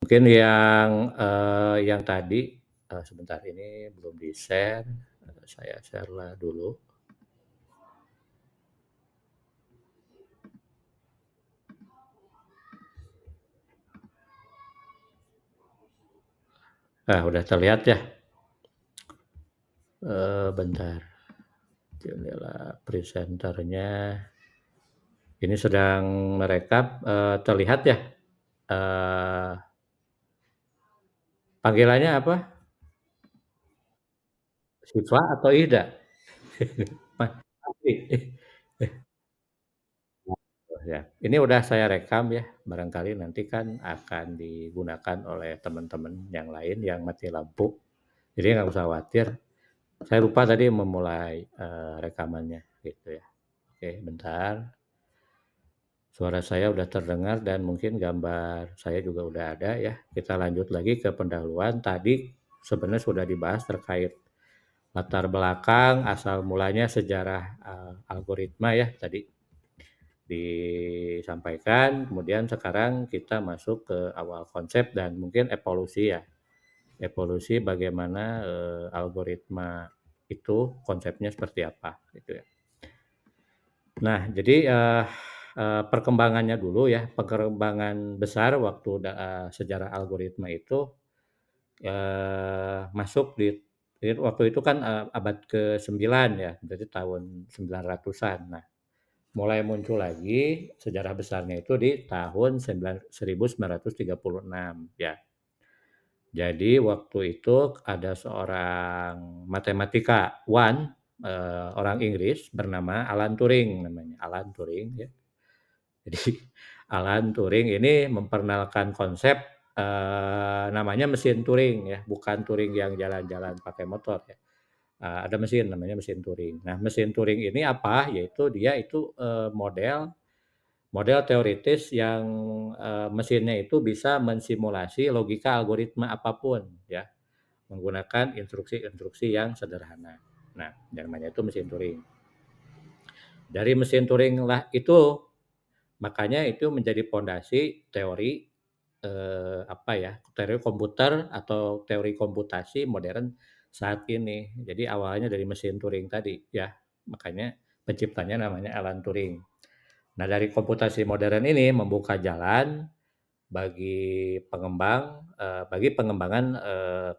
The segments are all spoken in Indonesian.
Mungkin yang tadi, sebentar ini belum di-share, saya share-lah dulu. Nah, udah terlihat ya? Bentar, jendela presenternya ini sedang merekap, terlihat ya? Eee, Panggilannya apa? Syifa atau Ida? Masih? Oh ya, ini udah saya rekam ya, barangkali nanti kan akan digunakan oleh teman-teman yang lain yang mati lampu, jadi nggak usah khawatir. Saya lupa tadi memulai, rekamannya gitu ya. Oke, bentar, suara saya udah terdengar dan mungkin gambar saya juga udah ada ya. Kita lanjut lagi ke pendahuluan. Tadi sebenarnya sudah dibahas terkait latar belakang, asal mulanya sejarah, algoritma ya tadi disampaikan, kemudian sekarang kita masuk ke awal konsep dan mungkin evolusi ya. Evolusi bagaimana, algoritma itu konsepnya seperti apa gitu ya. Nah jadi, perkembangannya dulu ya, perkembangan besar waktu sejarah algoritma itu, masuk waktu itu kan, abad ke-9 ya, berarti tahun 900-an. Nah, mulai muncul lagi sejarah besarnya itu di tahun 1936 ya. Jadi waktu itu ada seorang matematikawan, orang Inggris bernama Alan Turing namanya, Alan Turing ya. Jadi Alan Turing ini memperkenalkan konsep, namanya mesin Turing ya, bukan Turing yang jalan-jalan pakai motor ya. Ada mesin namanya mesin Turing. Nah, mesin Turing ini apa, yaitu dia itu, model model teoritis yang, mesinnya itu bisa mensimulasi logika algoritma apapun ya, menggunakan instruksi-instruksi yang sederhana. Nah, namanya itu mesin Turing. Dari mesin Turing lah itu, makanya itu menjadi pondasi teori, apa ya, teori komputer atau teori komputasi modern saat ini. Jadi awalnya dari mesin Turing tadi ya, makanya penciptanya namanya Alan Turing. Nah, dari komputasi modern ini membuka jalan bagi pengembangan,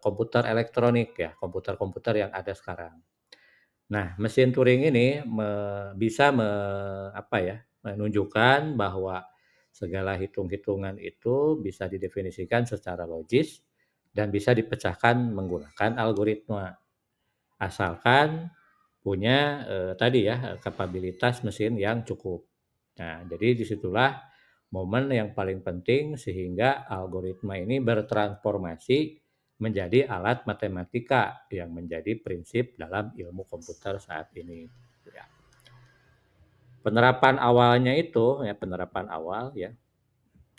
komputer elektronik ya, komputer-komputer yang ada sekarang. Nah, mesin Turing ini bisa apa ya, menunjukkan bahwa segala hitung-hitungan itu bisa didefinisikan secara logis dan bisa dipecahkan menggunakan algoritma, asalkan punya, tadi ya, kapabilitas mesin yang cukup. Nah, jadi disitulah momen yang paling penting sehingga algoritma ini bertransformasi menjadi alat matematika yang menjadi prinsip dalam ilmu komputer saat ini, gitu ya. Penerapan awalnya itu ya, penerapan awal ya,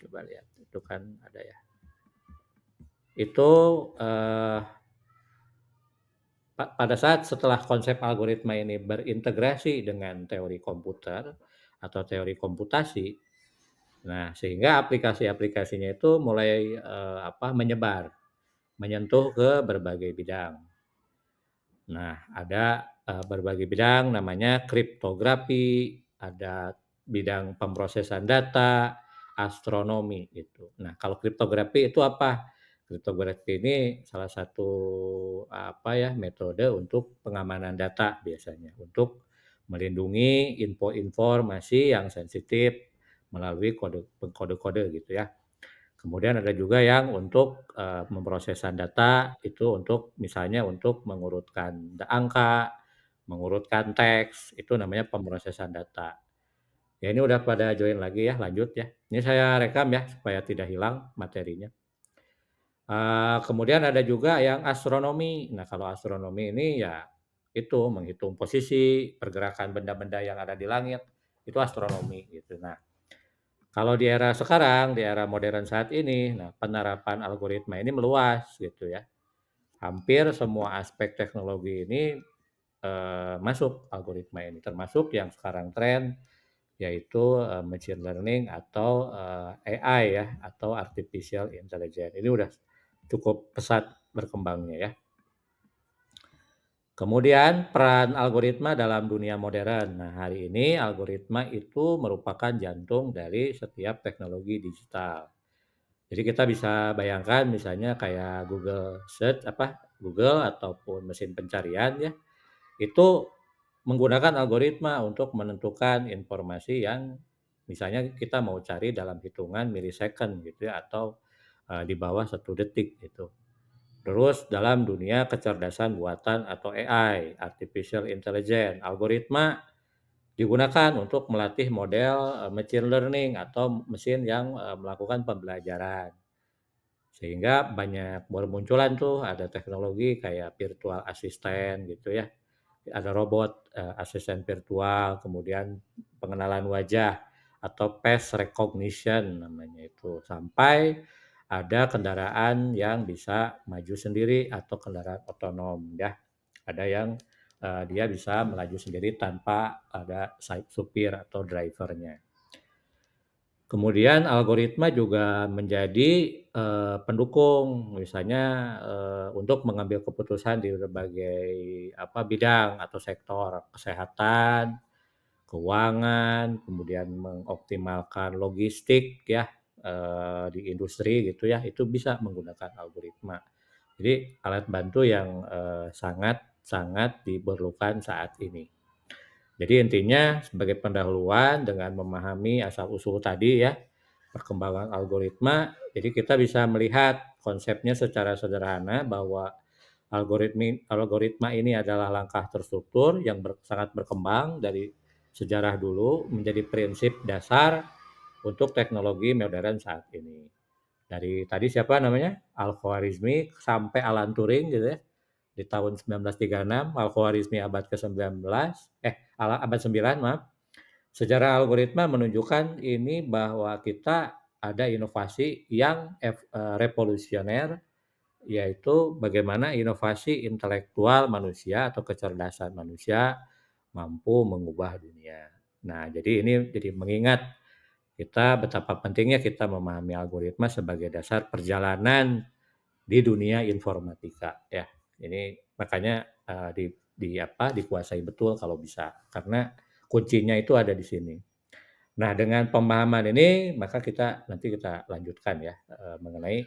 coba lihat itu kan ada ya, itu, eee, pada saat setelah konsep algoritma ini berintegrasi dengan teori komputer atau teori komputasi. Nah, sehingga aplikasi-aplikasinya itu mulai, menyebar, menyentuh ke berbagai bidang. Nah, ada, berbagai bidang namanya kriptografi, ada bidang pemrosesan data, astronomi gitu. Nah, kalau kriptografi itu apa? Kriptografi ini salah satu, metode untuk pengamanan data biasanya, untuk melindungi info informasi yang sensitif melalui kode-kode gitu ya. Kemudian ada juga yang untuk, pemrosesan data, itu untuk misalnya untuk mengurutkan angka, mengurutkan teks, itu namanya pemrosesan data. Ya ini udah pada join lagi ya, lanjut ya. Ini saya rekam ya, supaya tidak hilang materinya. Kemudian ada juga yang astronomi. Nah, kalau astronomi ini ya itu menghitung posisi, pergerakan benda-benda yang ada di langit, itu astronomi gitu. Nah, kalau di era sekarang, di era modern saat ini, nah penerapan algoritma ini meluas gitu ya. Hampir semua aspek teknologi ini, masuk algoritma ini, termasuk yang sekarang tren, yaitu, machine learning atau, AI ya, atau artificial intelligence. Ini udah cukup pesat berkembangnya ya. Kemudian peran algoritma dalam dunia modern. Nah, hari ini algoritma itu merupakan jantung dari setiap teknologi digital. Jadi kita bisa bayangkan misalnya kayak Google Search Google ataupun mesin pencarian ya, itu menggunakan algoritma untuk menentukan informasi yang misalnya kita mau cari dalam hitungan milisecond gitu ya, atau, di bawah 1 detik gitu. Terus dalam dunia kecerdasan buatan atau AI, artificial intelligence, algoritma digunakan untuk melatih model, machine learning atau mesin yang, melakukan pembelajaran. Sehingga banyak bermunculan tuh ada teknologi kayak virtual assistant gitu ya, ada robot, asisten virtual, kemudian pengenalan wajah atau face recognition namanya itu, sampai ada kendaraan yang bisa maju sendiri atau kendaraan otonom ya. Ada yang, dia bisa melaju sendiri tanpa ada supir atau driver-nya. Kemudian algoritma juga menjadi, pendukung, misalnya, untuk mengambil keputusan di berbagai, bidang atau sektor, kesehatan, keuangan, kemudian mengoptimalkan logistik ya, di industri gitu ya, itu bisa menggunakan algoritma. Jadi alat bantu yang, sangat sangat diperlukan saat ini. Jadi intinya sebagai pendahuluan dengan memahami asal-usul tadi ya, perkembangan algoritma, jadi kita bisa melihat konsepnya secara sederhana bahwa algoritma ini adalah langkah terstruktur yang sangat berkembang dari sejarah dulu menjadi prinsip dasar untuk teknologi modern saat ini. Dari tadi siapa namanya? Al-Khwarizmi sampai Alan Turing gitu ya, di tahun 1936, Al-Khwarizmi abad ke-19, abad 9 maaf. Sejarah algoritma menunjukkan ini bahwa kita ada inovasi yang revolusioner, yaitu bagaimana inovasi intelektual manusia atau kecerdasan manusia mampu mengubah dunia. Nah, jadi ini jadi mengingat kita betapa pentingnya kita memahami algoritma sebagai dasar perjalanan di dunia informatika ya. Ini makanya, dikuasai betul kalau bisa, karena kuncinya itu ada di sini. Nah, dengan pemahaman ini maka nanti kita lanjutkan ya, mengenai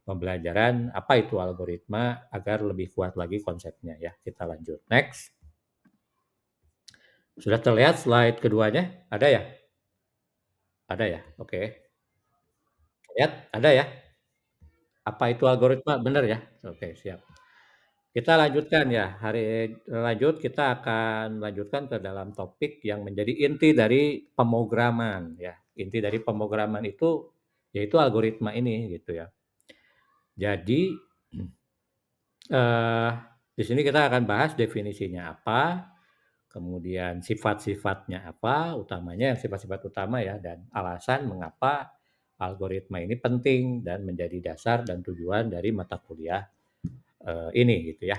pembelajaran apa itu algoritma agar lebih kuat lagi konsepnya ya. Kita lanjut, next. Sudah terlihat slide keduanya? Ada ya? Ada ya? Oke. Lihat, ada ya? Apa itu algoritma? Benar ya? Oke, siap. Kita lanjutkan ya, lanjut kita akan lanjutkan ke dalam topik yang menjadi inti dari pemrograman ya. Inti dari pemrograman itu yaitu algoritma ini gitu ya. Jadi, eee, di sini kita akan bahas definisinya apa, kemudian sifat-sifatnya apa, utamanya yang sifat-sifat utama ya, dan alasan mengapa algoritma ini penting dan menjadi dasar dan tujuan dari mata kuliah, ini gitu ya.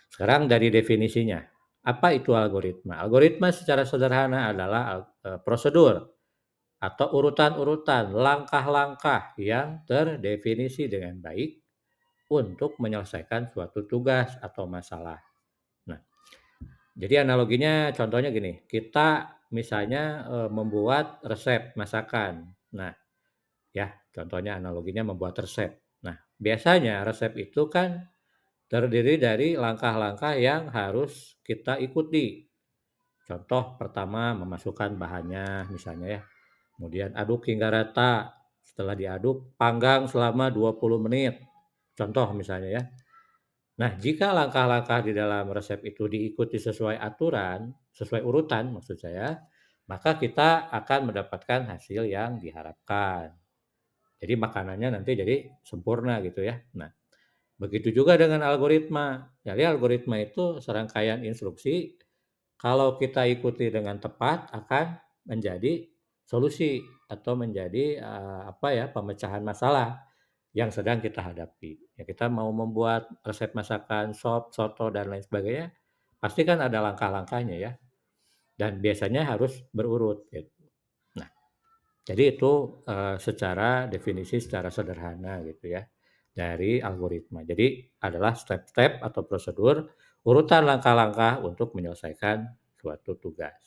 Sekarang dari definisinya, apa itu algoritma? Algoritma secara sederhana adalah, prosedur atau urutan-urutan langkah-langkah yang terdefinisi dengan baik untuk menyelesaikan suatu tugas atau masalah. Nah, jadi analoginya contohnya gini, kita misalnya, membuat resep masakan. Nah, ya contohnya analoginya membuat resep. Nah, biasanya resep itu kan terdiri dari langkah-langkah yang harus kita ikuti. Contoh pertama memasukkan bahannya misalnya ya, kemudian aduk hingga rata, setelah diaduk panggang selama 20 menit, contoh misalnya ya. Nah, jika langkah-langkah di dalam resep itu diikuti sesuai aturan, sesuai urutan maksud saya, maka kita akan mendapatkan hasil yang diharapkan. Jadi makanannya nanti jadi sempurna gitu ya. Nah, begitu juga dengan algoritma. Jadi algoritma itu serangkaian instruksi, kalau kita ikuti dengan tepat akan menjadi solusi atau menjadi, pemecahan masalah yang sedang kita hadapi. Ya kita mau membuat resep masakan sop, soto, dan lain sebagainya, pasti kan ada langkah-langkahnya ya. dan biasanya harus berurut gitu. Nah, jadi itu, secara definisi secara sederhana gitu ya, dari algoritma. Jadi adalah step-step atau prosedur, urutan langkah-langkah untuk menyelesaikan suatu tugas.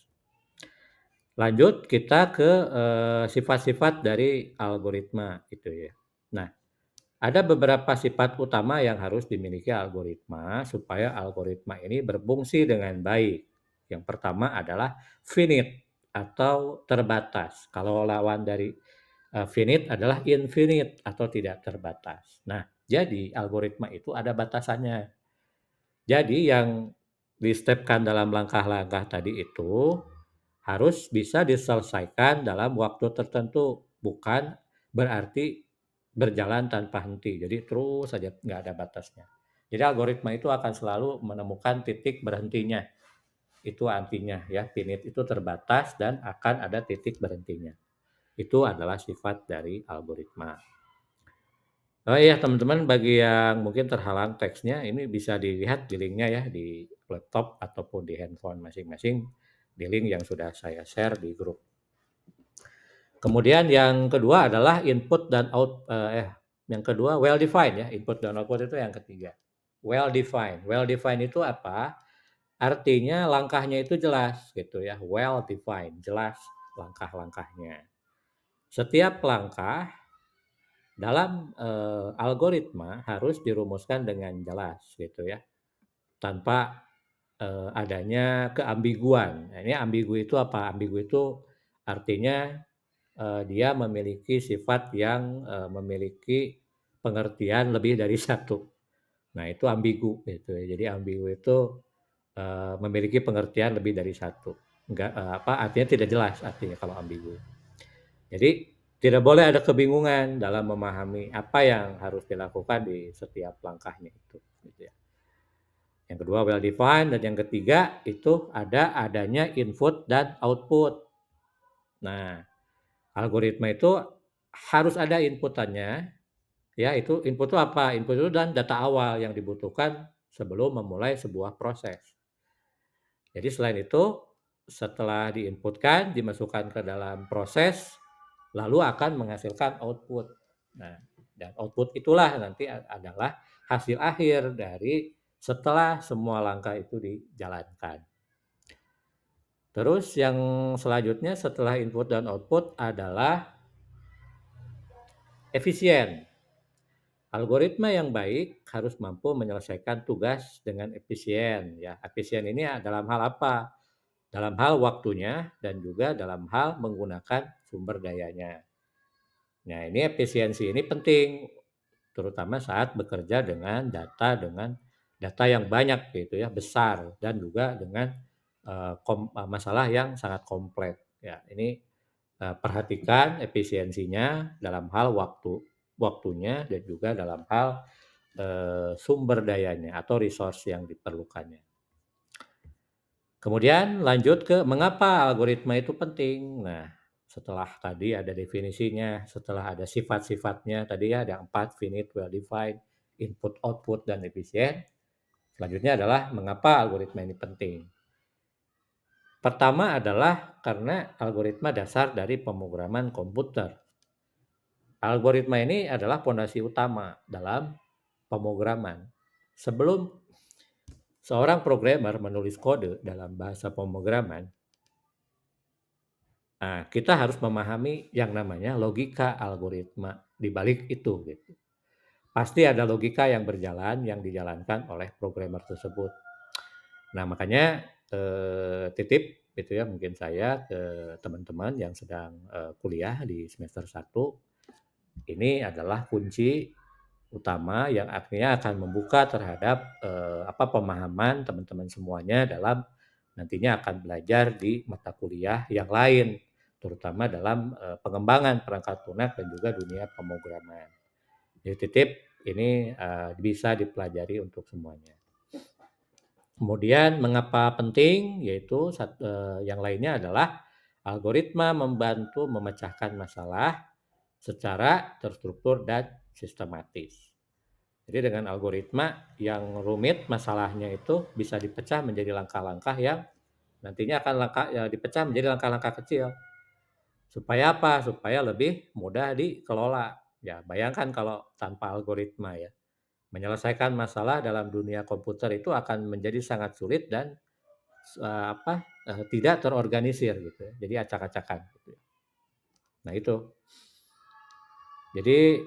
Lanjut kita ke, sifat-sifat dari algoritma gitu ya. Nah, ada beberapa sifat utama yang harus dimiliki algoritma supaya algoritma ini berfungsi dengan baik. Yang pertama adalah finite atau terbatas. Kalau lawan dari, finite adalah infinite atau tidak terbatas. Nah, jadi algoritma itu ada batasannya. Jadi yang di-step-kan dalam langkah-langkah tadi itu harus bisa diselesaikan dalam waktu tertentu, bukan berarti berjalan tanpa henti. Jadi terus saja nggak ada batasnya. Jadi algoritma itu akan selalu menemukan titik berhentinya. Itu artinya ya, finite itu terbatas dan akan ada titik berhentinya. Itu adalah sifat dari algoritma. Oh iya teman-teman, bagi yang mungkin terhalang teksnya, ini bisa dilihat di linknya ya, di laptop ataupun di handphone masing-masing, di link yang sudah saya share di grup. Kemudian yang kedua adalah input dan yang kedua well defined ya, input dan output itu yang ketiga. Well defined. Well defined itu apa? Artinya langkahnya itu jelas gitu ya, well defined, jelas langkah-langkahnya. Setiap langkah dalam, algoritma harus dirumuskan dengan jelas gitu ya, tanpa, adanya keambiguan. Nah, ini ambigu itu apa? Ambigu itu artinya, dia memiliki sifat yang, memiliki pengertian lebih dari satu. Nah, itu ambigu gitu ya. Jadi ambigu itu, memiliki pengertian lebih dari satu. Enggak, artinya tidak jelas artinya kalau ambigu. Jadi tidak boleh ada kebingungan dalam memahami apa yang harus dilakukan di setiap langkahnya itu, gitu ya. Yang kedua well defined dan yang ketiga itu adanya input dan output. Nah, algoritma itu harus ada inputannya, ya itu input itu apa? Input itu dan data awal yang dibutuhkan sebelum memulai sebuah proses. Jadi selain itu, setelah diinputkan, dimasukkan ke dalam proses, lalu akan menghasilkan output. Nah, dan output itulah nanti adalah hasil akhir dari setelah semua langkah itu dijalankan. Terus yang selanjutnya setelah input dan output adalah efisien. Algoritma yang baik harus mampu menyelesaikan tugas dengan efisien. Ya, efisien ini dalam hal apa? Dalam hal waktunya dan juga dalam hal menggunakan sumber dayanya. Nah, ini efisiensi ini penting, terutama saat bekerja dengan data yang banyak gitu ya, besar dan juga dengan, masalah yang sangat kompleks. Ya, ini, perhatikan efisiensinya dalam hal waktunya dan juga dalam hal, sumber dayanya atau resource yang diperlukannya. Kemudian lanjut ke mengapa algoritma itu penting. Nah, setelah tadi ada definisinya, setelah ada sifat-sifatnya, tadi ya ada 4, finite, well defined, input, output, dan efisien. Selanjutnya adalah mengapa algoritma ini penting. Pertama adalah karena algoritma dasar dari pemrograman komputer. Algoritma ini adalah fondasi utama dalam pemrograman. Sebelum seorang programmer menulis kode dalam bahasa pemrograman, nah, kita harus memahami yang namanya logika algoritma di balik itu gitu. Pasti ada logika yang berjalan yang dijalankan oleh programmer tersebut. Nah, makanya, titip gitu ya mungkin saya ke teman-teman yang sedang, kuliah di semester 1, ini adalah kunci utama yang akhirnya akan membuka terhadap, pemahaman teman-teman semuanya dalam nantinya akan belajar di mata kuliah yang lain, terutama dalam, pengembangan perangkat lunak dan juga dunia pemrograman. Jadi titip ini, bisa dipelajari untuk semuanya. Kemudian mengapa penting, yaitu yang lainnya adalah algoritma membantu memecahkan masalah secara terstruktur dan sistematis. Jadi dengan algoritma yang rumit masalahnya itu bisa dipecah menjadi langkah-langkah yang nantinya akan dipecah menjadi langkah-langkah kecil. Supaya apa? Supaya lebih mudah dikelola. Ya, bayangkan kalau tanpa algoritma ya, menyelesaikan masalah dalam dunia komputer itu akan menjadi sangat sulit dan, tidak terorganisir gitu ya, jadi acak-acakan gitu ya. Nah itu, jadi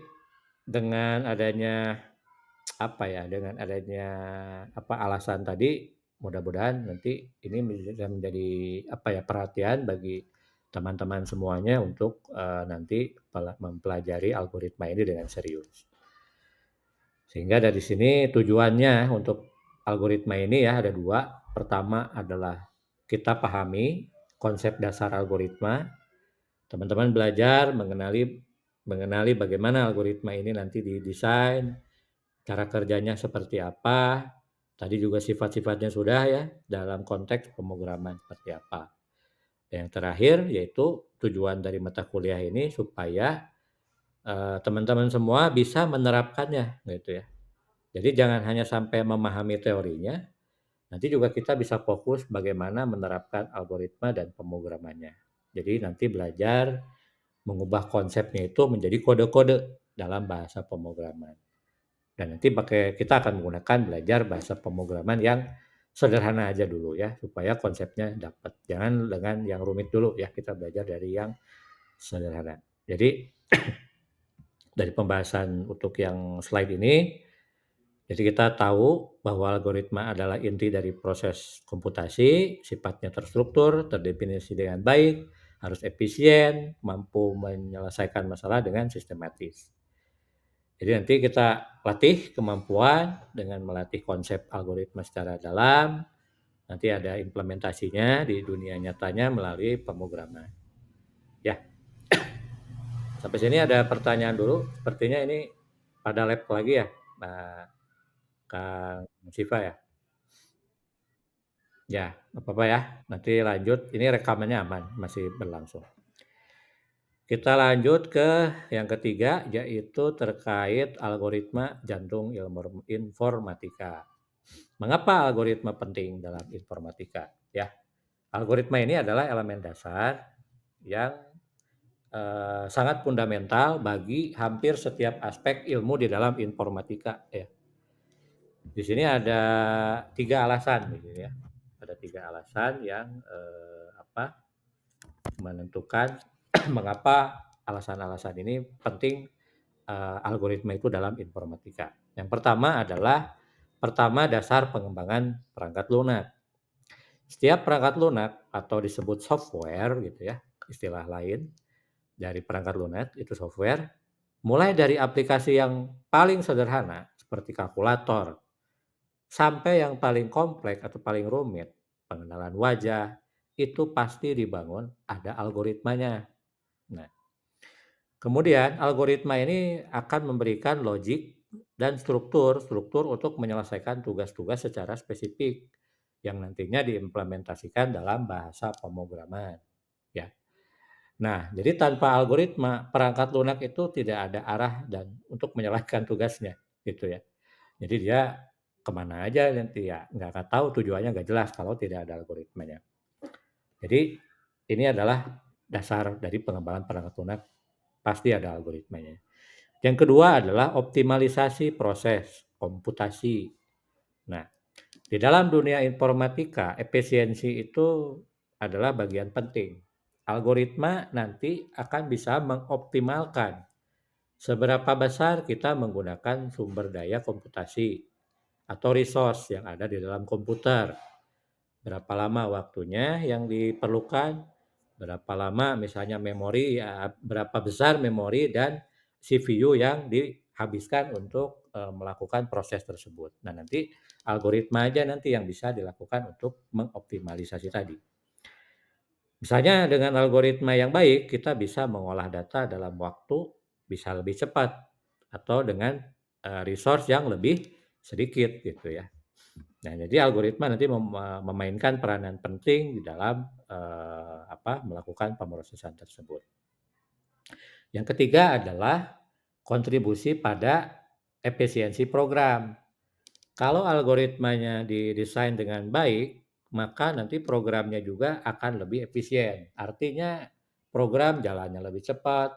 dengan adanya, dengan adanya, alasan tadi, mudah-mudahan nanti ini bisa menjadi, perhatian bagi teman-teman semuanya untuk, nanti mempelajari algoritma ini dengan serius. Sehingga dari sini tujuannya untuk algoritma ini ya ada 2. Pertama adalah kita pahami konsep dasar algoritma, teman-teman belajar mengenali mengenali bagaimana algoritma ini nanti didesain, cara kerjanya seperti apa, tadi juga sifat-sifatnya sudah ya, dalam konteks pemrograman seperti apa. Dan yang terakhir yaitu tujuan dari mata kuliah ini supaya, teman-teman semua bisa menerapkannya gitu ya. Jadi jangan hanya sampai memahami teorinya, nanti juga kita bisa fokus bagaimana menerapkan algoritma dan pemrogramannya. Jadi nanti belajar mengubah konsepnya itu menjadi kode-kode dalam bahasa pemrograman. Dan nanti kita akan menggunakan belajar bahasa pemrograman yang sederhana aja dulu ya, supaya konsepnya dapat. Jangan dengan yang rumit dulu ya, kita belajar dari yang sederhana. Jadi dari pembahasan untuk yang slide ini, jadi kita tahu bahwa algoritma adalah inti dari proses komputasi, sifatnya terstruktur, terdefinisi dengan baik, harus efisien, mampu menyelesaikan masalah dengan sistematis. Jadi nanti kita latih kemampuan dengan melatih konsep algoritma secara dalam, nanti ada implementasinya di dunia nyatanya melalui pemrograman. Ya, sampai sini ada pertanyaan dulu. Sepertinya ini pada lab lagi ya, Mbak Kang Siva ya? Ya, nggak apa-apa ya. Nanti lanjut, ini rekamannya aman, masih berlangsung. Kita lanjut ke yang ketiga, yaitu terkait algoritma jantung ilmu informatika. Mengapa algoritma penting dalam informatika? Ya, algoritma ini adalah elemen dasar yang sangat fundamental bagi hampir setiap aspek ilmu di dalam informatika. Ya, di sini ada 3 alasan, gitu ya. Ada 3 alasan yang menentukan mengapa alasan-alasan ini penting algoritma itu dalam informatika. Yang pertama adalah dasar pengembangan perangkat lunak. Setiap perangkat lunak atau disebut software gitu ya, istilah lain dari perangkat lunak itu software, mulai dari aplikasi yang paling sederhana seperti kalkulator sampai yang paling kompleks atau paling rumit, pengenalan wajah, itu pasti dibangun ada algoritmanya. Nah, kemudian algoritma ini akan memberikan logik dan struktur untuk menyelesaikan tugas-tugas secara spesifik yang nantinya diimplementasikan dalam bahasa pemrograman, ya. Nah, jadi tanpa algoritma, perangkat lunak itu tidak ada arah dan untuk menyelesaikan tugasnya, gitu ya. Jadi dia kemana aja nanti ya, nggak akan tahu tujuannya nggak jelas kalau tidak ada algoritmanya. Jadi ini adalah dasar dari pengembangan perangkat lunak, pasti ada algoritmanya. Yang kedua adalah optimalisasi proses komputasi. Nah, di dalam dunia informatika, efisiensi itu adalah bagian penting. Algoritma nanti akan bisa mengoptimalkan seberapa besar kita menggunakan sumber daya komputasi atau resource yang ada di dalam komputer. Berapa lama waktunya yang diperlukan, berapa lama misalnya memori, berapa besar memori dan CPU yang dihabiskan untuk melakukan proses tersebut. Nah, nanti algoritma aja nanti yang bisa dilakukan untuk mengoptimalisasi tadi. Misalnya dengan algoritma yang baik, kita bisa mengolah data dalam waktu bisa lebih cepat atau dengan resource yang lebih sedikit gitu ya. Nah, jadi algoritma nanti memainkan peranan penting di dalam melakukan pemrosesan tersebut. Yang ketiga adalah kontribusi pada efisiensi program. Kalau algoritmanya didesain dengan baik, maka nanti programnya juga akan lebih efisien. Artinya program jalannya lebih cepat,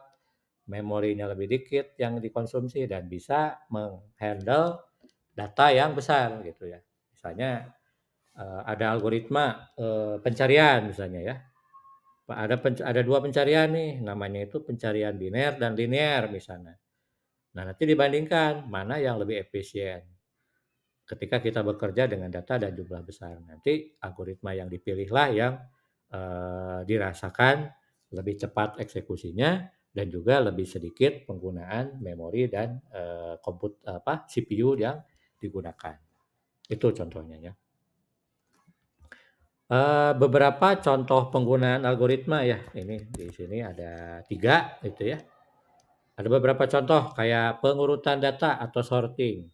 memorinya lebih dikit yang dikonsumsi dan bisa menghandle data yang besar gitu ya. Misalnya, ada algoritma, pencarian misalnya ya, ada 2 pencarian nih, namanya itu pencarian biner dan linear misalnya. Nah, nanti dibandingkan mana yang lebih efisien. Ketika kita bekerja dengan data dan jumlah besar, nanti algoritma yang dipilihlah yang, dirasakan lebih cepat eksekusinya dan juga lebih sedikit penggunaan memori dan, CPU yang digunakan. Itu contohnya ya. Beberapa contoh penggunaan algoritma ya, ini di sini ada 3 gitu ya. Ada beberapa contoh kayak pengurutan data atau sorting.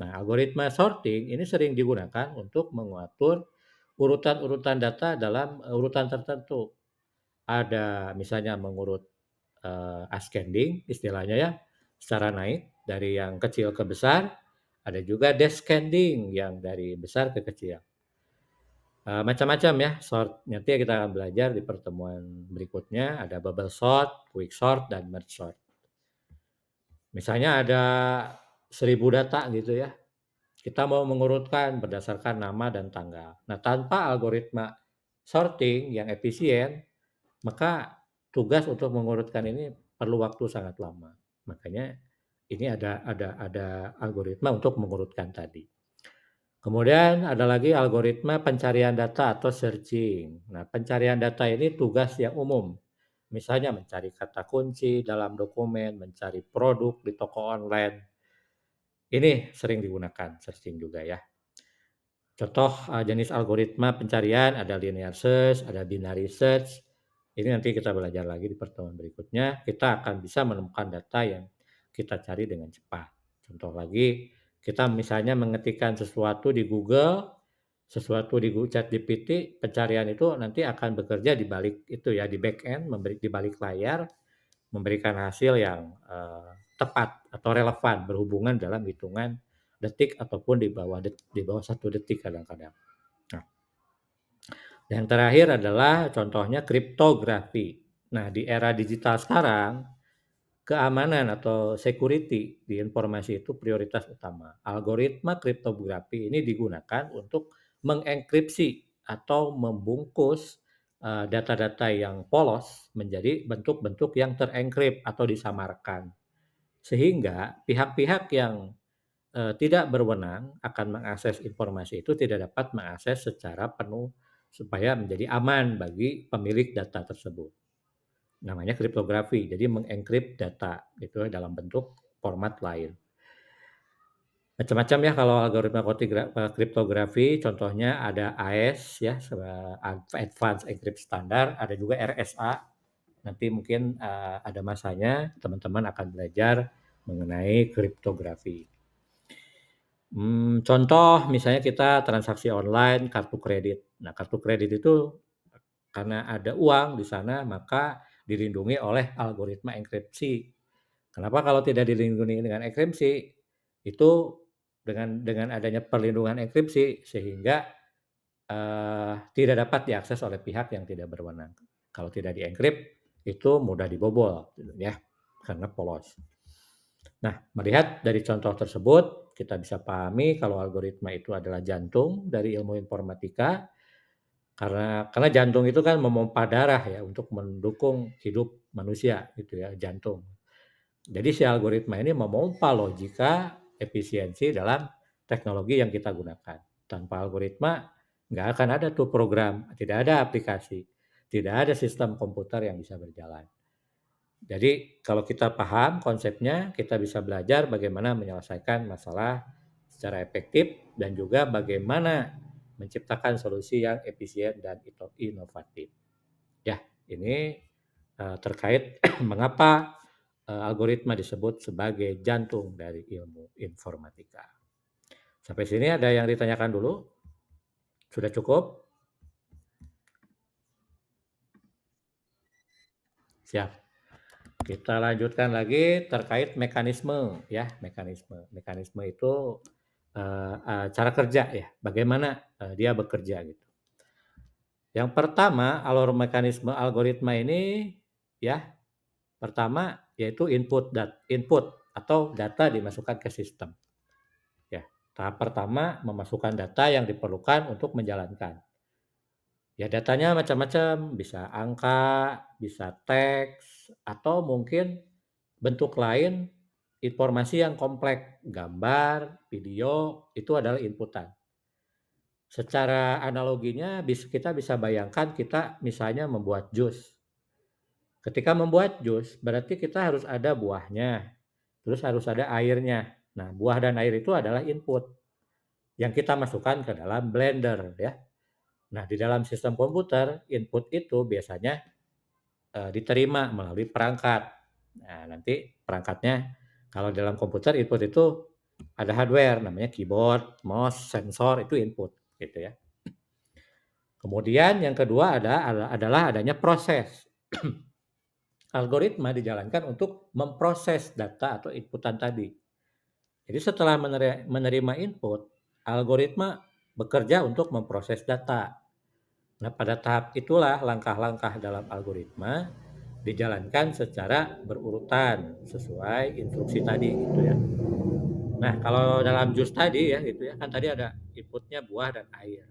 Nah, algoritma sorting ini sering digunakan untuk mengatur urutan-urutan data dalam urutan tertentu. Ada misalnya mengurut ascending istilahnya ya, secara naik dari yang kecil ke besar. Ada juga descending yang dari besar ke kecil. Macam-macam ya sort, nanti kita akan belajar di pertemuan berikutnya, ada bubble sort, quick sort, dan merge sort. Misalnya ada 1.000 data gitu ya, kita mau mengurutkan berdasarkan nama dan tanggal. Nah, tanpa algoritma sorting yang efisien, maka tugas untuk mengurutkan ini perlu waktu sangat lama. Makanya ini ada algoritma untuk mengurutkan tadi. Kemudian ada lagi algoritma pencarian data atau searching. Nah, pencarian data ini tugas yang umum. Misalnya mencari kata kunci dalam dokumen, mencari produk di toko online. Ini sering digunakan searching juga ya. Contoh jenis algoritma pencarian ada linear search, ada binary search. Ini nanti kita belajar lagi di pertemuan berikutnya. Kita akan bisa menemukan data yang kita cari dengan cepat. Contoh lagi, kita misalnya mengetikkan sesuatu di Google, sesuatu di ChatGPT, pencarian itu nanti akan bekerja di balik itu ya, di back end, di balik layar, memberikan hasil yang tepat atau relevan berhubungan dalam hitungan detik ataupun di bawah 1 detik kadang-kadang. Nah, yang terakhir adalah contohnya kriptografi. Nah, di era digital sekarang, keamanan atau security di informasi itu prioritas utama. Algoritma kriptografi ini digunakan untuk mengenkripsi atau membungkus data-data yang polos menjadi bentuk-bentuk yang terenkrip atau disamarkan. Sehingga pihak-pihak yang tidak berwenang akan mengakses informasi itu tidak dapat mengakses secara penuh supaya menjadi aman bagi pemilik data tersebut. Namanya kriptografi, jadi mengenkrip data gitu ya dalam bentuk format lain. Macam-macam ya kalau algoritma kriptografi, contohnya ada AES ya, Advanced Encryption Standard, ada juga RSA. Nanti mungkin ada masanya teman-teman akan belajar mengenai kriptografi. Contoh misalnya kita transaksi online kartu kredit. Nah, kartu kredit itu karena ada uang di sana maka dilindungi oleh algoritma enkripsi. Kenapa kalau tidak dilindungi dengan enkripsi? Itu dengan adanya perlindungan enkripsi sehingga tidak dapat diakses oleh pihak yang tidak berwenang. Kalau tidak dienkrip itu mudah dibobol gitu ya, karena polos. Nah, melihat dari contoh tersebut, kita bisa pahami kalau algoritma itu adalah jantung dari ilmu informatika, karena jantung itu kan memompa darah ya untuk mendukung hidup manusia gitu ya, jantung. Jadi si algoritma ini memompa logika efisiensi dalam teknologi yang kita gunakan. Tanpa algoritma nggak akan ada tuh program, tidak ada aplikasi, tidak ada sistem komputer yang bisa berjalan. Jadi kalau kita paham konsepnya, kita bisa belajar bagaimana menyelesaikan masalah secara efektif dan juga bagaimana menciptakan solusi yang efisien dan inovatif. Ya, ini terkait mengapa algoritma disebut sebagai jantung dari ilmu informatika. Sampai sini ada yang ditanyakan dulu? Sudah cukup? Siap. Kita lanjutkan lagi terkait mekanisme ya, mekanisme. Mekanisme itu cara kerja ya, bagaimana dia bekerja gitu. Yang pertama, alur mekanisme algoritma ini ya, pertama yaitu input atau data dimasukkan ke sistem. Ya, tahap pertama memasukkan data yang diperlukan untuk menjalankan. Ya datanya macam-macam, bisa angka, bisa teks, atau mungkin bentuk lain informasi yang kompleks, gambar, video, itu adalah inputan. Secara analoginya kita bisa bayangkan kita misalnya membuat jus. Ketika membuat jus, berarti kita harus ada buahnya, terus harus ada airnya. Nah, buah dan air itu adalah input yang kita masukkan ke dalam blender ya. Nah, di dalam sistem komputer, input itu biasanya diterima melalui perangkat. Nah, nanti perangkatnya kalau dalam komputer input itu ada hardware namanya keyboard, mouse, sensor itu input gitu ya. Kemudian yang kedua adalah adanya proses. Algoritma dijalankan untuk memproses data atau inputan tadi. Jadi setelah menerima input, algoritma bekerja untuk memproses data. Nah, pada tahap itulah langkah-langkah dalam algoritma dijalankan secara berurutan sesuai instruksi tadi gitu ya. Nah, kalau dalam jus tadi ya gitu ya, kan tadi ada inputnya buah dan air.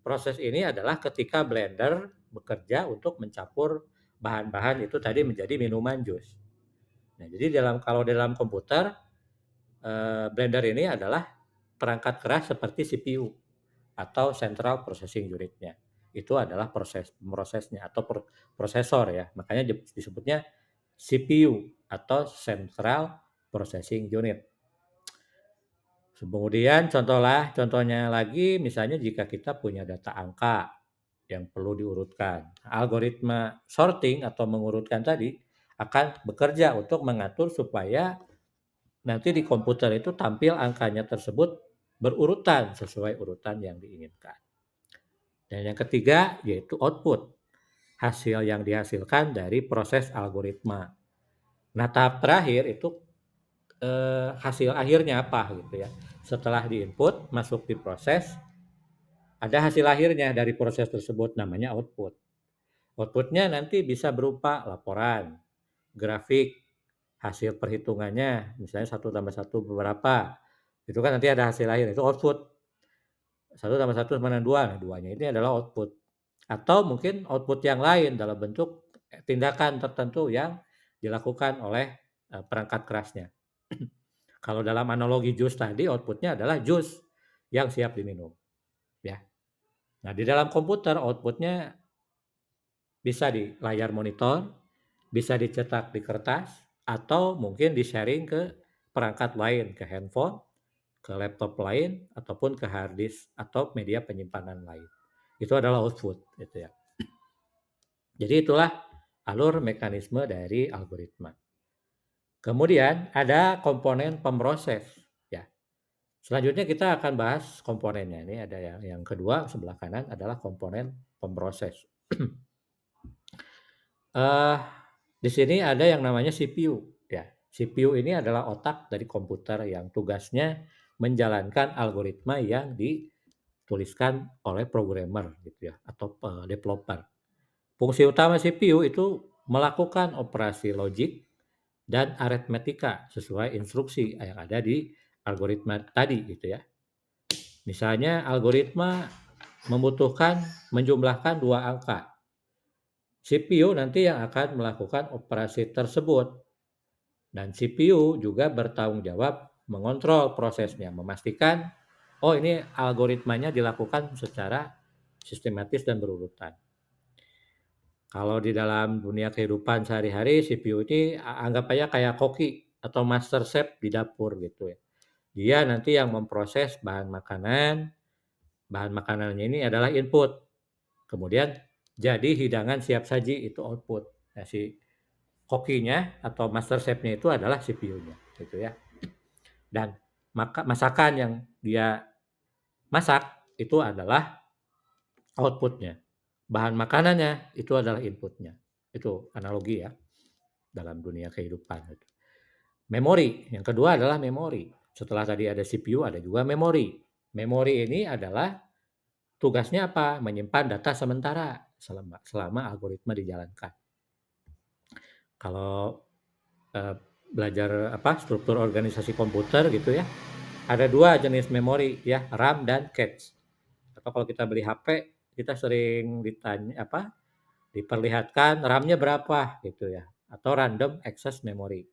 Proses ini adalah ketika blender bekerja untuk mencampur bahan-bahan itu tadi menjadi minuman jus. Nah, jadi kalau dalam komputer blender ini adalah perangkat keras seperti CPU atau Central Processing Unit-nya. Itu adalah prosesnya atau prosesor ya. Makanya disebutnya CPU atau Central Processing Unit. Kemudian contohnya lagi misalnya jika kita punya data angka yang perlu diurutkan. Algoritma sorting atau mengurutkan tadi akan bekerja untuk mengatur supaya nanti di komputer itu tampil angkanya tersebut berurutan sesuai urutan yang diinginkan. Dan yang ketiga yaitu output, hasil yang dihasilkan dari proses algoritma. Nah, tahap terakhir itu hasil akhirnya apa gitu ya. Setelah diinput, masuk di proses, ada hasil akhirnya dari proses tersebut namanya output. Outputnya nanti bisa berupa laporan, grafik, hasil perhitungannya, misalnya 1 tambah 1 berapa, itu kan nanti ada hasil akhir, itu output. 1 tambah 1 sama dengan 2, nah 2-nya ini adalah output. Atau mungkin output yang lain dalam bentuk tindakan tertentu yang dilakukan oleh perangkat kerasnya. Kalau dalam analogi jus tadi, outputnya adalah jus yang siap diminum. Ya. Nah, di dalam komputer outputnya bisa di layar monitor, bisa dicetak di kertas, atau mungkin di-sharing ke perangkat lain, ke handphone, ke laptop lain, ataupun ke hard disk atau media penyimpanan lain. Itu adalah output, gitu ya. Jadi itulah alur mekanisme dari algoritma. Kemudian ada komponen pemroses, ya. Selanjutnya kita akan bahas komponennya. Ini ada yang kedua sebelah kanan adalah komponen pemroses. Di sini ada yang namanya CPU, ya. CPU ini adalah otak dari komputer yang tugasnya menjalankan algoritma yang dituliskan oleh programmer gitu ya atau developer. Fungsi utama CPU itu melakukan operasi logik dan aritmetika sesuai instruksi yang ada di algoritma tadi gitu ya. Misalnya algoritma membutuhkan menjumlahkan 2 angka. CPU nanti yang akan melakukan operasi tersebut dan CPU juga bertanggung jawab mengontrol prosesnya, memastikan oh ini algoritmanya dilakukan secara sistematis dan berurutan. Kalau di dalam dunia kehidupan sehari-hari CPU ini anggap aja kayak koki atau master chef di dapur gitu ya. Dia nanti yang memproses bahan makanannya ini adalah input. Kemudian jadi hidangan siap saji itu output. Nah, si kokinya atau master chef-nya itu adalah CPU-nya gitu ya. Dan masakan yang dia masak itu adalah output-nya. Bahan makanannya itu adalah input-nya. Itu analogi ya dalam dunia kehidupan. Memori, yang kedua adalah memori. Setelah tadi ada CPU ada juga memori. Memori ini adalah Tugasnya apa? Menyimpan data sementara selama algoritma dijalankan. Kalau, eee, belajar struktur organisasi komputer gitu ya, ada 2 jenis memori ya, RAM dan cache. Atau kalau kita beli HP, kita sering diperlihatkan RAM-nya berapa gitu ya, atau random access memory.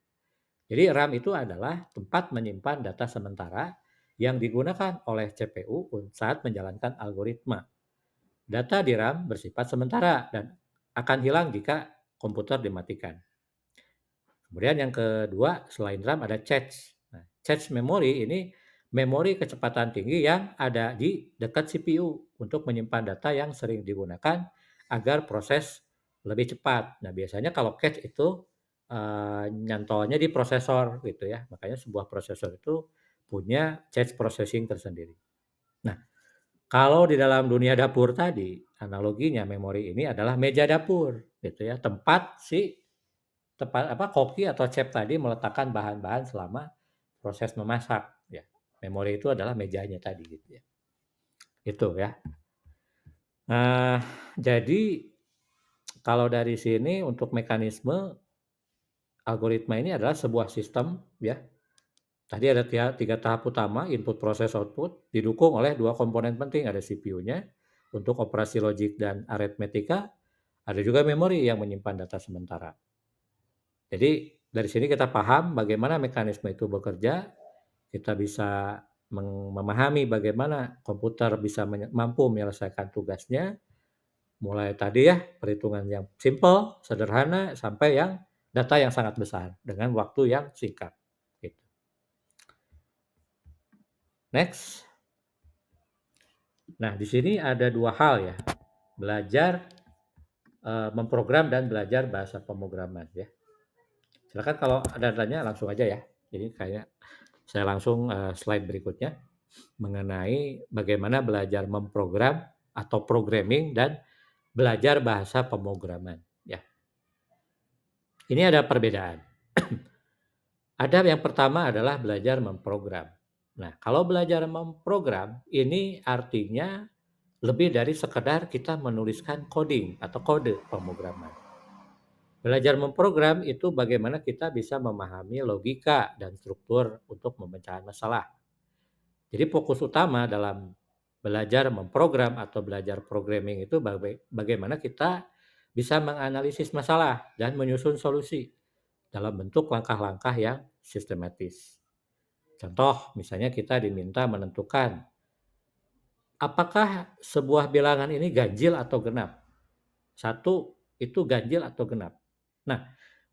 Jadi RAM itu adalah tempat menyimpan data sementara yang digunakan oleh CPU saat menjalankan algoritma. Data di RAM bersifat sementara dan akan hilang jika komputer dimatikan. Kemudian yang kedua, selain RAM ada cache. Nah, cache memory ini memori kecepatan tinggi yang ada di dekat CPU untuk menyimpan data yang sering digunakan agar proses lebih cepat. Nah, biasanya kalau cache itu nyantolnya di prosesor gitu ya. Makanya sebuah prosesor itu punya cache processing tersendiri. Nah, kalau di dalam dunia dapur tadi, analoginya memori ini adalah meja dapur gitu ya, tempat si koki atau chef tadi meletakkan bahan-bahan selama proses memasak ya. Memori itu adalah mejanya tadi gitu ya. Itu ya. Nah, jadi kalau dari sini untuk mekanisme algoritma ini adalah sebuah sistem ya. Tadi ada 3 tahap utama, input, proses, output, didukung oleh 2 komponen penting, ada CPU-nya untuk operasi logik dan aritmetika, ada juga memori yang menyimpan data sementara. Jadi dari sini kita paham bagaimana mekanisme itu bekerja, kita bisa memahami bagaimana komputer bisa mampu menyelesaikan tugasnya, mulai tadi ya perhitungan yang simple, sederhana, sampai yang data yang sangat besar dengan waktu yang singkat. Gitu. Next. Nah, di sini ada 2 hal ya, belajar memprogram dan belajar bahasa pemrograman ya. Silakan kalau ada tanya langsung aja ya. Jadi kayak saya langsung slide berikutnya mengenai bagaimana belajar memprogram atau programming dan belajar bahasa pemrograman ya. Ini ada perbedaan. Ada yang pertama adalah belajar memprogram. Nah, kalau belajar memprogram ini artinya lebih dari sekedar kita menuliskan coding atau kode pemrograman. Belajar memprogram itu bagaimana kita bisa memahami logika dan struktur untuk pemecahan masalah. Jadi fokus utama dalam belajar memprogram atau belajar programming itu bagaimana kita bisa menganalisis masalah dan menyusun solusi dalam bentuk langkah-langkah yang sistematis. Contoh, misalnya kita diminta menentukan apakah sebuah bilangan ini ganjil atau genap. Satu, itu ganjil atau genap. Nah,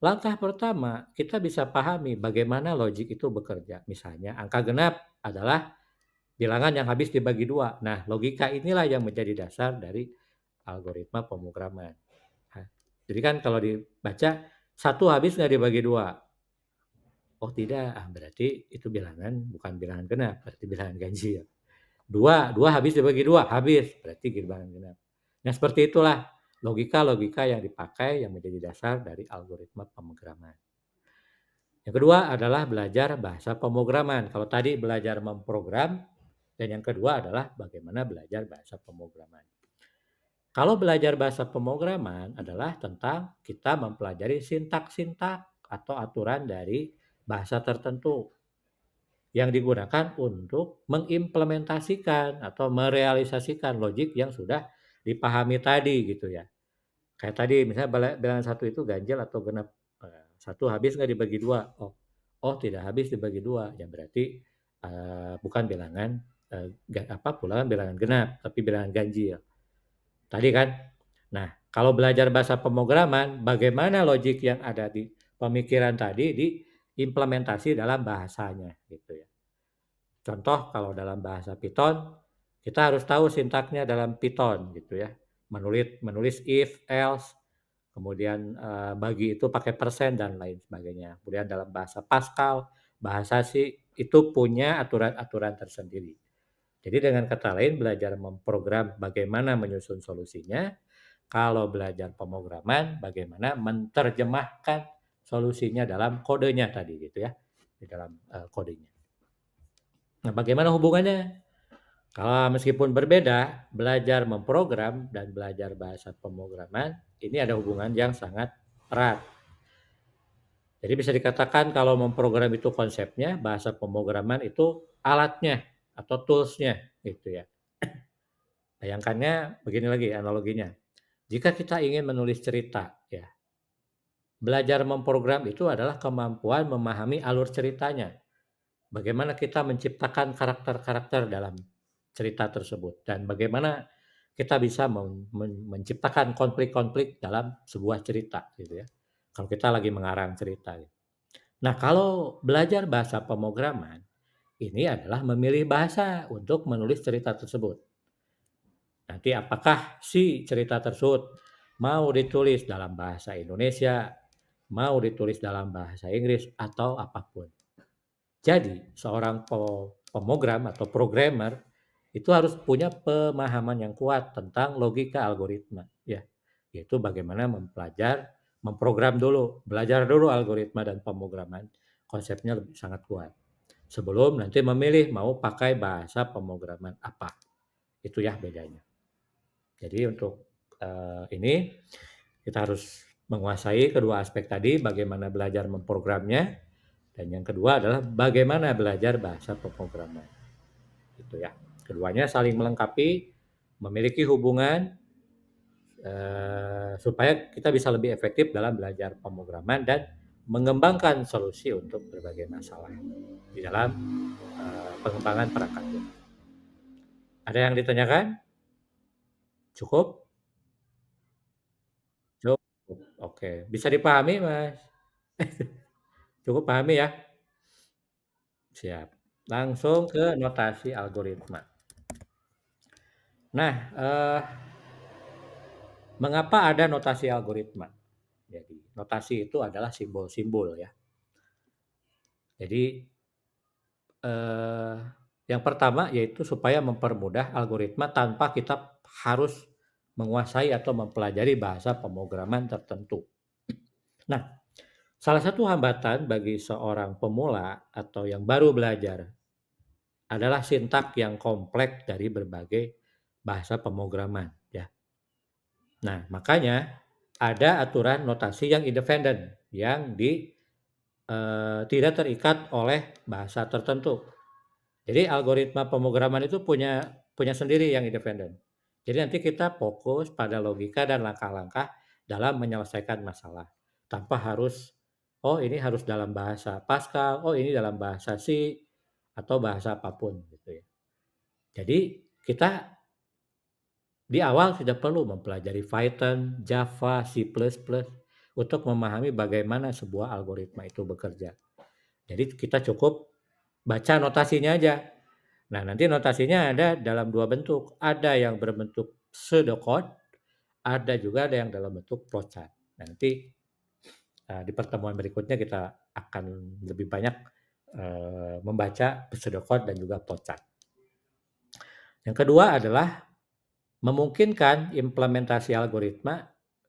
langkah pertama kita bisa pahami bagaimana logik itu bekerja. Misalnya angka genap adalah bilangan yang habis dibagi 2. Nah, logika inilah yang menjadi dasar dari algoritma pemrograman. Nah, jadi kan kalau dibaca, 1 habis nggak dibagi 2? Oh tidak, berarti itu bilangan bukan bilangan genap, berarti bilangan ganjil. 2 habis dibagi 2, habis, berarti bilangan genap. Nah, seperti itulah logika-logika yang dipakai yang menjadi dasar dari algoritma pemrograman. Yang kedua adalah belajar bahasa pemrograman. Kalau tadi belajar memprogram, dan yang kedua adalah bagaimana belajar bahasa pemrograman. Kalau belajar bahasa pemrograman adalah tentang kita mempelajari sintak-sintak atau aturan dari bahasa tertentu yang digunakan untuk mengimplementasikan atau merealisasikan logik yang sudah dipahami tadi gitu ya. Kayak tadi misalnya bilangan 1 itu ganjil atau genap, 1 habis nggak dibagi 2? Oh tidak habis dibagi 2, ya berarti, bukan bilangan, bilangan genap, tapi bilangan ganjil. Tadi kan. Nah, kalau belajar bahasa pemrograman, bagaimana logik yang ada di pemikiran tadi diimplementasi dalam bahasanya gitu ya. Contoh kalau dalam bahasa Python, kita harus tahu sintaknya dalam Python gitu ya. Menulis if, else, kemudian bagi itu pakai persen dan lain sebagainya. Kemudian dalam bahasa Pascal, bahasa C itu punya aturan-aturan tersendiri. Jadi dengan kata lain belajar memprogram bagaimana menyusun solusinya, kalau belajar pemrograman bagaimana menerjemahkan solusinya dalam kodenya tadi gitu ya, di dalam kodenya. Nah, bagaimana hubungannya? Meskipun berbeda, belajar memprogram dan belajar bahasa pemrograman ini ada hubungan yang sangat erat. Jadi bisa dikatakan kalau memprogram itu konsepnya, bahasa pemrograman itu alatnya atau tools-nya gitu ya. Bayangkannya begini lagi analoginya. Jika kita ingin menulis cerita ya, belajar memprogram itu adalah kemampuan memahami alur ceritanya. Bagaimana kita menciptakan karakter-karakter dalam cerita tersebut dan bagaimana kita bisa menciptakan konflik-konflik dalam sebuah cerita gitu ya. Kalau kita lagi mengarang cerita gitu. Nah, kalau belajar bahasa pemrograman, ini adalah memilih bahasa untuk menulis cerita tersebut. Nanti apakah si cerita tersebut mau ditulis dalam bahasa Indonesia, mau ditulis dalam bahasa Inggris, atau apapun. Jadi, seorang pemrogram atau programmer itu harus punya pemahaman yang kuat tentang logika algoritma, ya. Yaitu bagaimana memprogram dulu, belajar dulu algoritma dan pemrograman, konsepnya lebih sangat kuat. Sebelum nanti memilih mau pakai bahasa pemrograman apa, itu ya bedanya. Jadi untuk, ini kita harus menguasai kedua aspek tadi, bagaimana belajar memprogramnya, dan yang kedua adalah bagaimana belajar bahasa pemrograman, gitu ya. Keduanya saling melengkapi, memiliki hubungan, supaya kita bisa lebih efektif dalam belajar pemrograman dan mengembangkan solusi untuk berbagai masalah di dalam, pengembangan perangkat lunak. Ada yang ditanyakan? Cukup? Cukup, oke. Bisa dipahami, Mas? Cukup pahami ya? Siap. Langsung ke notasi algoritma. Nah, mengapa ada notasi algoritma? Jadi, notasi itu adalah simbol-simbol ya. Jadi, eee, yang pertama yaitu supaya mempermudah algoritma tanpa kita harus menguasai atau mempelajari bahasa pemrograman tertentu. Nah, salah satu hambatan bagi seorang pemula atau yang baru belajar adalah sintak yang kompleks dari berbagai bahasa pemrograman ya. Nah, makanya ada aturan notasi yang independen yang tidak terikat oleh bahasa tertentu. Jadi algoritma pemrograman itu punya punya sendiri yang independen. Jadi nanti kita fokus pada logika dan langkah-langkah dalam menyelesaikan masalah, tanpa harus, "Oh ini harus dalam bahasa Pascal, oh ini dalam bahasa C," atau bahasa apapun gitu ya. Jadi kita di awal sudah perlu mempelajari Python, Java, C++ untuk memahami bagaimana sebuah algoritma itu bekerja. Jadi kita cukup baca notasinya aja. Nah, nanti notasinya ada dalam 2 bentuk, ada yang berbentuk pseudocode, ada juga ada yang dalam bentuk flowchart. Nanti, di pertemuan berikutnya kita akan lebih banyak, membaca pseudocode dan juga flowchart. Yang kedua adalah memungkinkan implementasi algoritma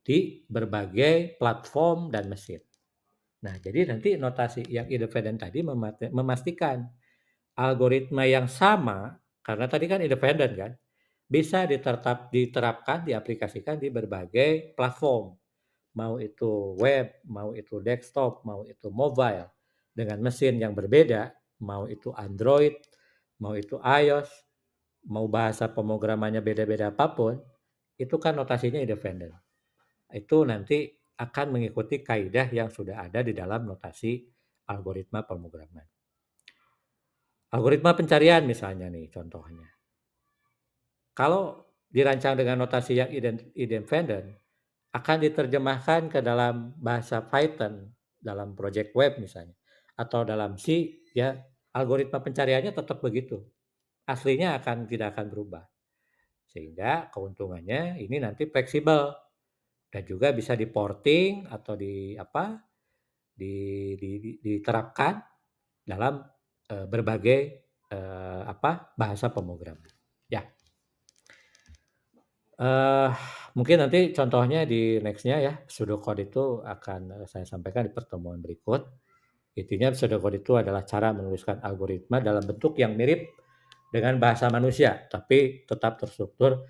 di berbagai platform dan mesin. Nah, jadi nanti notasi yang independen tadi memastikan algoritma yang sama, karena tadi kan independen kan, bisa diterapkan, diaplikasikan di berbagai platform. Mau itu web, mau itu desktop, mau itu mobile, dengan mesin yang berbeda, mau itu Android, mau itu iOS, mau bahasa pemrogramannya beda-beda apapun, itu kan notasinya independen. Itu nanti akan mengikuti kaidah yang sudah ada di dalam notasi algoritma pemrograman. Algoritma pencarian misalnya nih contohnya. Kalau dirancang dengan notasi yang independen, akan diterjemahkan ke dalam bahasa Python, dalam project web misalnya, atau dalam C, ya algoritma pencariannya tetap begitu. Aslinya tidak akan berubah. Sehingga keuntungannya ini nanti fleksibel dan juga bisa di-porting atau diterapkan dalam, berbagai, bahasa pemrograman. Ya, eee, mungkin nanti contohnya di next-nya ya, pseudocode itu akan, saya sampaikan di pertemuan berikut. Intinya pseudocode itu adalah cara menuliskan algoritma dalam bentuk yang mirip dengan bahasa manusia, tapi tetap terstruktur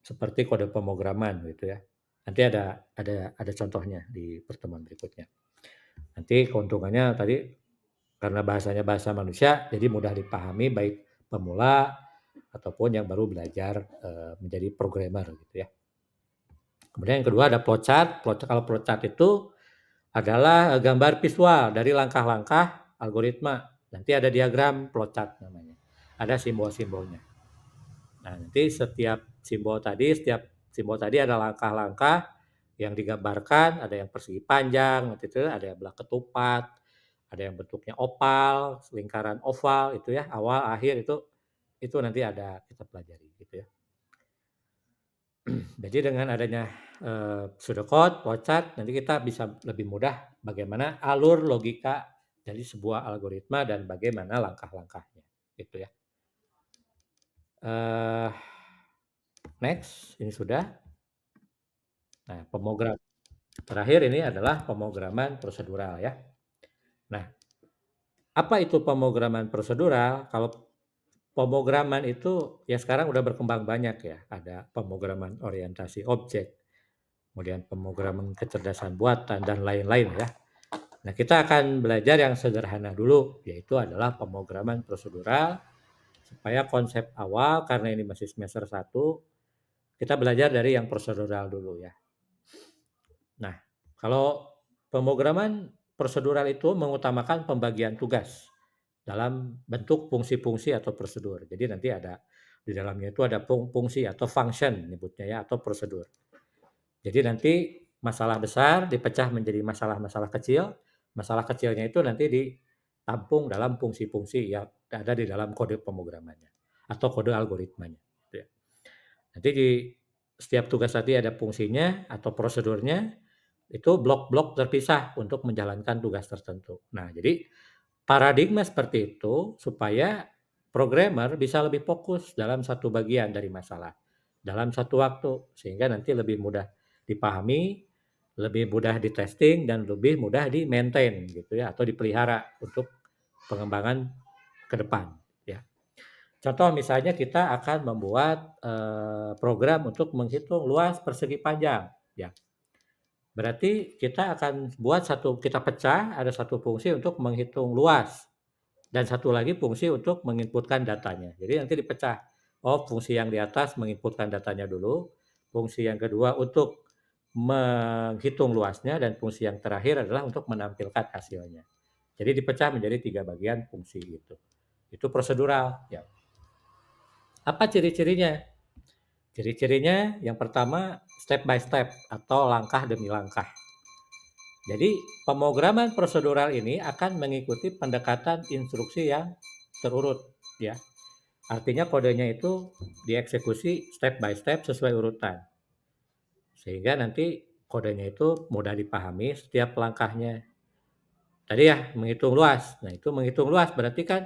seperti kode pemrograman gitu ya. Nanti ada contohnya di pertemuan berikutnya. Nanti keuntungannya tadi karena bahasanya bahasa manusia, jadi mudah dipahami baik pemula ataupun yang baru belajar menjadi programmer gitu ya. Kemudian yang kedua ada flowchart. Kalau flowchart itu adalah gambar visual dari langkah-langkah algoritma. Nanti ada diagram flowchart namanya. Ada simbol-simbolnya. Nah, nanti setiap simbol tadi ada langkah-langkah yang digambarkan, ada yang persegi panjang, nanti itu ada yang belah ketupat, ada yang bentuknya opal, lingkaran oval itu ya, awal akhir itu nanti ada kita pelajari gitu ya. Jadi dengan adanya pseudocode, flowchart, nanti kita bisa lebih mudah bagaimana alur logika dari sebuah algoritma dan bagaimana langkah-langkahnya, gitu ya. Next, ini sudah. Nah, terakhir ini adalah pemrograman prosedural ya. Nah, apa itu pemrograman prosedural? Kalau pemrograman itu ya sekarang udah berkembang banyak ya. Ada pemrograman orientasi objek, kemudian pemrograman kecerdasan buatan dan lain-lain ya. Nah, kita akan belajar yang sederhana dulu, yaitu adalah pemrograman prosedural supaya konsep awal karena ini masih semester 1, kita belajar dari yang prosedural dulu ya. Nah, kalau pemrograman prosedural itu mengutamakan pembagian tugas dalam bentuk fungsi-fungsi atau prosedur. Jadi nanti ada di dalamnya itu ada fungsi atau function nyebutnya ya atau prosedur. Jadi nanti masalah besar dipecah menjadi masalah-masalah kecil. Masalah kecilnya itu nanti ditampung dalam fungsi-fungsi yang ada di dalam kode pemrogramannya atau kode algoritmanya. Gitu ya. Nanti di setiap tugas tadi ada fungsinya atau prosedurnya, itu blok-blok terpisah untuk menjalankan tugas tertentu. Nah, jadi paradigma seperti itu supaya programmer bisa lebih fokus dalam satu bagian dari masalah, dalam satu waktu, sehingga nanti lebih mudah dipahami, lebih mudah di-testing, dan lebih mudah di-maintain gitu ya, atau dipelihara untuk pengembangan ke depan ya. Contoh misalnya kita akan membuat program untuk menghitung luas persegi panjang ya. Berarti kita akan kita pecah ada satu fungsi untuk menghitung luas dan satu lagi fungsi untuk menginputkan datanya. Jadi nanti dipecah. Oh, fungsi yang di atas menginputkan datanya dulu, fungsi yang kedua untuk menghitung luasnya dan fungsi yang terakhir adalah untuk menampilkan hasilnya. Jadi dipecah menjadi 3 bagian fungsi itu. Itu prosedural ya. Apa ciri-cirinya? Ciri-cirinya yang pertama step by step atau langkah demi langkah. Jadi pemrograman prosedural ini akan mengikuti pendekatan instruksi yang terurut ya. Artinya kodenya itu dieksekusi step by step sesuai urutan. Sehingga nanti kodenya itu mudah dipahami setiap langkahnya. Tadi ya menghitung luas. Nah, itu menghitung luas berarti kan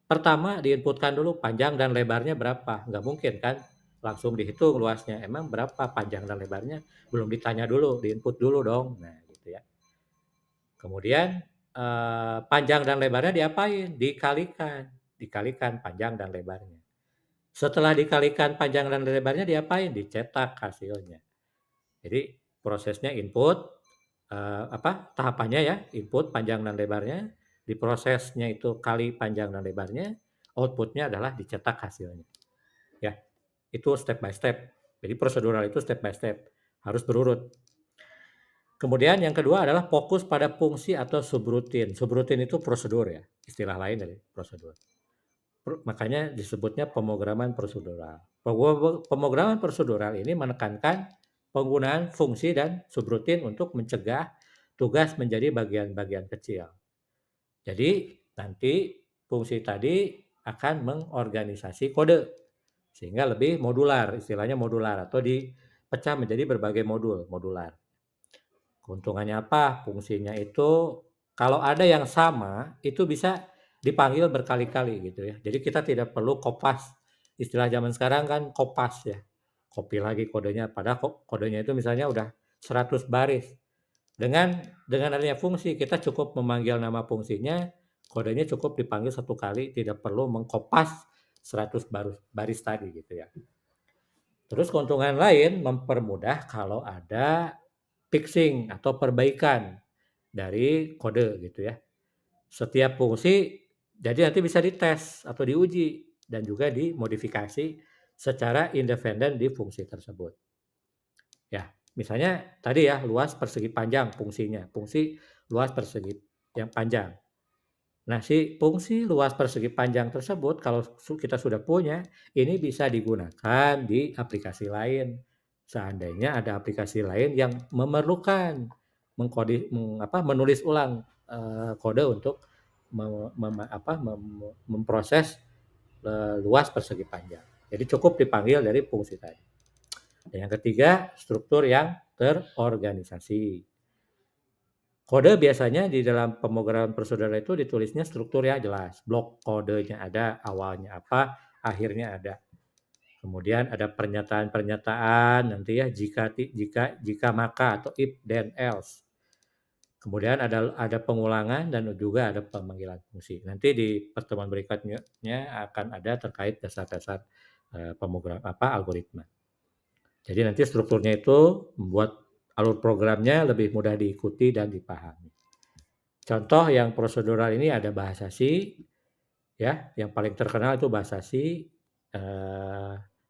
pertama diinputkan dulu panjang dan lebarnya berapa. Nggak mungkin kan langsung dihitung luasnya. Emang berapa panjang dan lebarnya? Belum ditanya dulu, diinput dulu dong. Nah, gitu ya. Kemudian panjang dan lebarnya diapain? Dikalikan panjang dan lebarnya. Setelah dikalikan panjang dan lebarnya diapain? Dicetak hasilnya. Jadi prosesnya input, tahapannya ya, input panjang dan lebarnya, diprosesnya itu kali panjang dan lebarnya, outputnya adalah dicetak hasilnya. Ya, itu step by step. Jadi prosedural itu step by step, harus berurut. Kemudian yang kedua adalah fokus pada fungsi atau subrutin. Subrutin itu prosedur ya, istilah lain dari prosedur. Makanya disebutnya pemrograman prosedural. Pemrograman prosedural ini menekankan penggunaan fungsi dan subrutin untuk mencegah tugas menjadi bagian-bagian kecil. Jadi nanti fungsi tadi akan mengorganisasi kode sehingga lebih modular, istilahnya modular atau dipecah menjadi berbagai modular. Keuntungannya apa? Fungsinya itu kalau ada yang sama itu bisa dipanggil berkali-kali gitu ya. Jadi kita tidak perlu kopas. Istilah zaman sekarang kan kopas ya. Copy lagi kodenya padahal kodenya itu misalnya udah 100 baris. Dengan adanya fungsi kita cukup memanggil nama fungsinya, kodenya cukup dipanggil 1 kali, tidak perlu mengkopas 100 baris tadi gitu ya. Terus keuntungan lain mempermudah kalau ada fixing atau perbaikan dari kode gitu ya. Setiap fungsi jadi nanti bisa dites atau diuji dan juga dimodifikasi secara independen di fungsi tersebut. Ya, misalnya tadi ya luas persegi panjang fungsinya, fungsi luas persegi yang panjang. Nah, si fungsi luas persegi panjang tersebut kalau kita sudah punya, ini bisa digunakan di aplikasi lain. Seandainya ada aplikasi lain yang memerlukan menulis ulang, kode untuk memproses, luas persegi panjang. Jadi cukup dipanggil dari fungsi tadi. Dan yang ketiga, struktur yang terorganisasi. Kode biasanya di dalam pemrograman prosedural itu ditulisnya strukturnya jelas, blok kodenya ada, awalnya apa, akhirnya ada. Kemudian ada pernyataan-pernyataan nanti ya jika maka atau if then else. Kemudian ada pengulangan dan juga ada pemanggilan fungsi. Nanti di pertemuan berikutnya akan ada terkait dasar-dasar algoritma. Jadi nanti strukturnya itu membuat alur programnya lebih mudah diikuti dan dipahami. Contoh yang prosedural ini ada bahasa C, ya, yang paling terkenal itu bahasa C.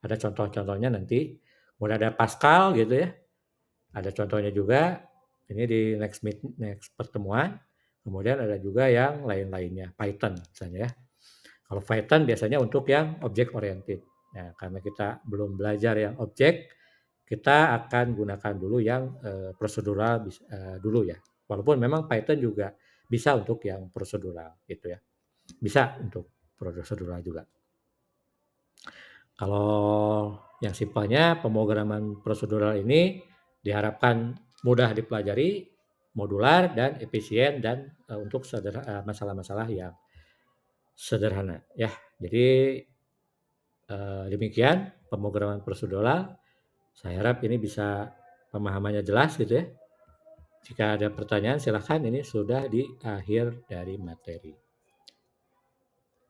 Ada contoh-contohnya nanti. Kemudian ada Pascal gitu ya. Ada contohnya juga. Ini di next pertemuan. Kemudian ada juga yang lain-lainnya, Python misalnya ya. Kalau Python biasanya untuk yang object oriented. Nah, karena kita belum belajar yang objek, kita akan gunakan dulu yang prosedural dulu ya. Walaupun memang Python juga bisa untuk yang prosedural gitu ya. Bisa untuk prosedural juga. Kalau yang simpelnya pemrograman prosedural ini diharapkan mudah dipelajari, modular dan efisien dan untuk masalah-masalah yang sederhana ya. Jadi demikian pemrograman prosedural. Saya harap ini bisa pemahamannya jelas gitu ya. Jika ada pertanyaan silahkan, ini sudah di akhir dari materi.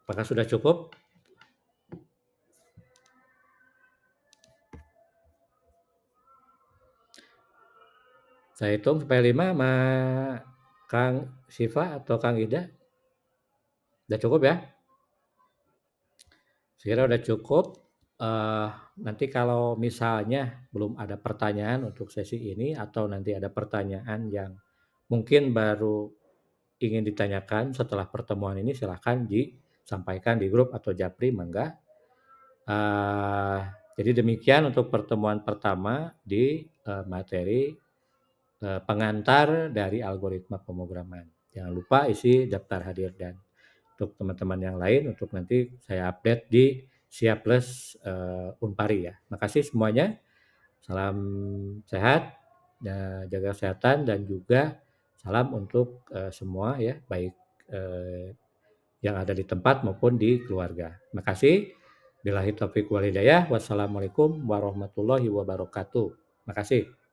Apakah sudah cukup? Saya hitung sampai 5 sama Kang Siva atau Kang Ida. Udah cukup ya? Saya kira udah cukup. Nanti kalau misalnya belum ada pertanyaan untuk sesi ini atau nanti ada pertanyaan yang mungkin baru ingin ditanyakan setelah pertemuan ini, silahkan disampaikan di grup atau japri, mangga. Jadi demikian untuk pertemuan pertama di materi pengantar dari algoritma pemrograman. Jangan lupa isi daftar hadir dan untuk teman-teman yang lain untuk nanti saya update di SIA Plus Unpari ya. Makasih semuanya. Salam sehat, dan jaga kesehatan dan juga salam untuk semua ya, baik yang ada di tempat maupun di keluarga. Makasih. Billahi taufiq wal hidayah. Wassalamualaikum warahmatullahi wabarakatuh. Makasih.